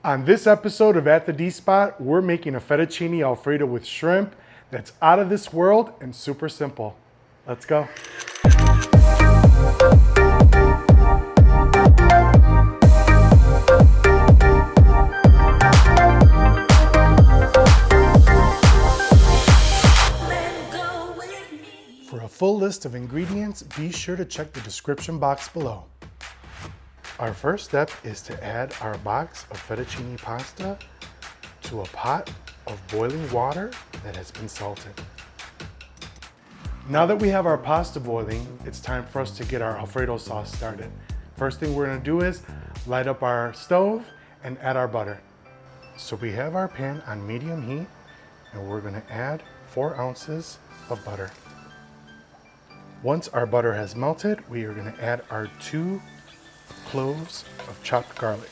On this episode of At the D Spot, we're making a fettuccine Alfredo with shrimp that's out of this world and super simple. Let's go. For a full list of ingredients, be sure to check the description box below. Our first step is to add our box of fettuccine pasta to a pot of boiling water that has been salted. Now that we have our pasta boiling, it's time for us to get our Alfredo sauce started. First thing we're gonna do is light up our stove and add our butter. So we have our pan on medium heat and we're gonna add 4 ounces of butter. Once our butter has melted, we are gonna add our 2 cloves of chopped garlic.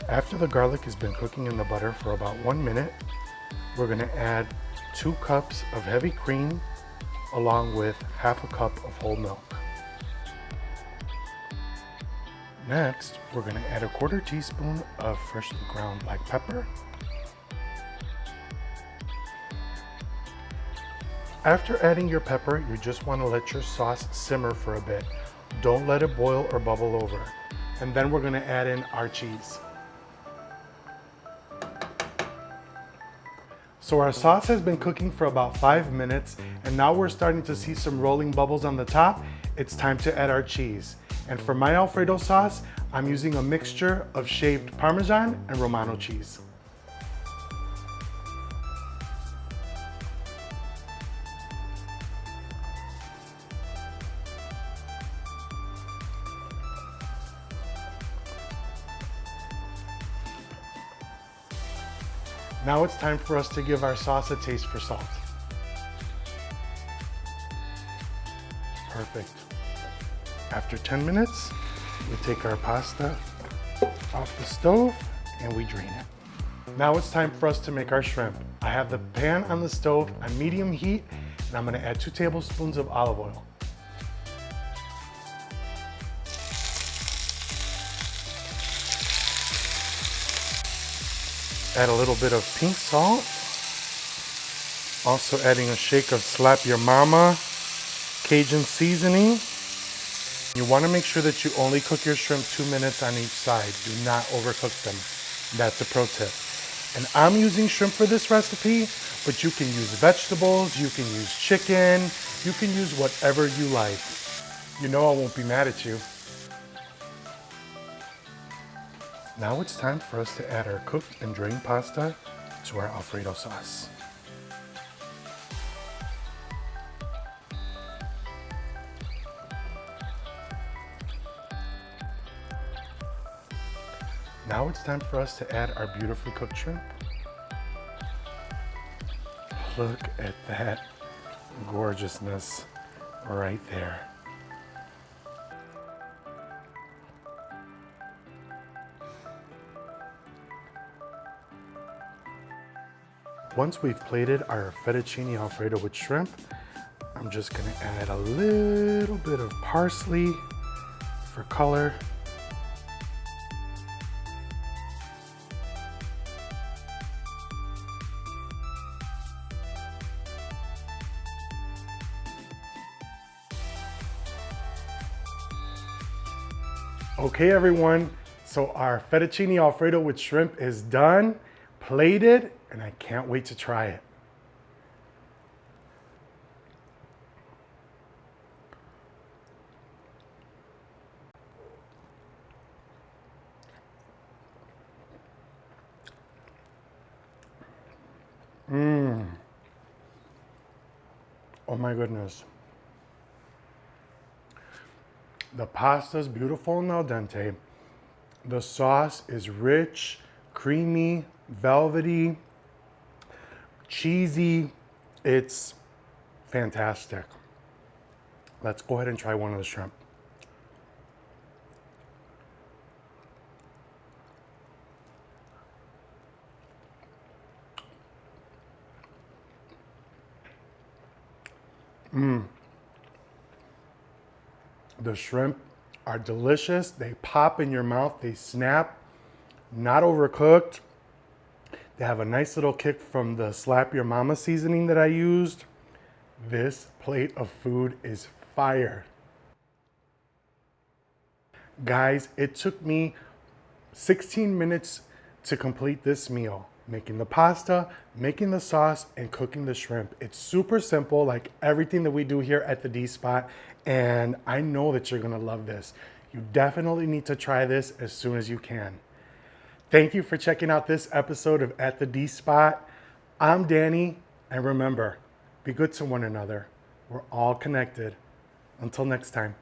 After the garlic has been cooking in the butter for about 1 minute, we're going to add 2 cups of heavy cream along with half a cup of whole milk. Next, we're going to add a 1/4 teaspoon of freshly ground black pepper. After adding your pepper, you just want to let your sauce simmer for a bit. Don't let it boil or bubble over. And then we're gonna add in our cheese. So our sauce has been cooking for about 5 minutes, and now we're starting to see some rolling bubbles on the top. It's time to add our cheese. And for my Alfredo sauce, I'm using a mixture of shaved parmesan and romano cheese. Now it's time for us to give our sauce a taste for salt. Perfect. After 10 minutes, we take our pasta off the stove and we drain it. Now it's time for us to make our shrimp. I have the pan on the stove on medium heat and I'm gonna add 2 tablespoons of olive oil. Add a little bit of pink salt. Also adding a shake of Slap Your Mama Cajun seasoning. You want to make sure that you only cook your shrimp 2 minutes on each side. Do not overcook them. That's a pro tip. And I'm using shrimp for this recipe, but you can use vegetables, you can use chicken, you can use whatever you like. You know I won't be mad at you. Now it's time for us to add our cooked and drained pasta to our Alfredo sauce. Now it's time for us to add our beautifully cooked shrimp. Look at that gorgeousness right there. Once we've plated our fettuccine Alfredo with shrimp, I'm just gonna add a little bit of parsley for color. Okay everyone, so our fettuccine Alfredo with shrimp is done, plated, and I can't wait to try it. Oh my goodness. The pasta's beautiful and al dente. The sauce is rich, creamy, velvety, cheesy. It's fantastic. Let's go ahead and try one of the shrimp. The shrimp are delicious. They pop in your mouth, they snap, not overcooked. They have a nice little kick from the Slap Your Mama seasoning that I used. This plate of food is fire. Guys, it took me 16 minutes to complete this meal. Making the pasta, making the sauce, and cooking the shrimp. It's super simple, like everything that we do here at the D Spot, and I know that you're gonna love this. You definitely need to try this as soon as you can. Thank you for checking out this episode of At the D Spot. I'm Danny, and remember, be good to one another. We're all connected. Until next time.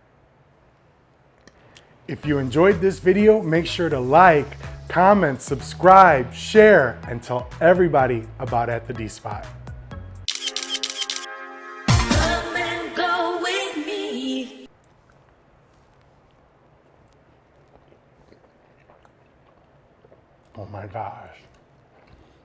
If you enjoyed this video, make sure to like, comment, subscribe, share, and tell everybody about At the D Spot. Come and go with me. Oh my gosh.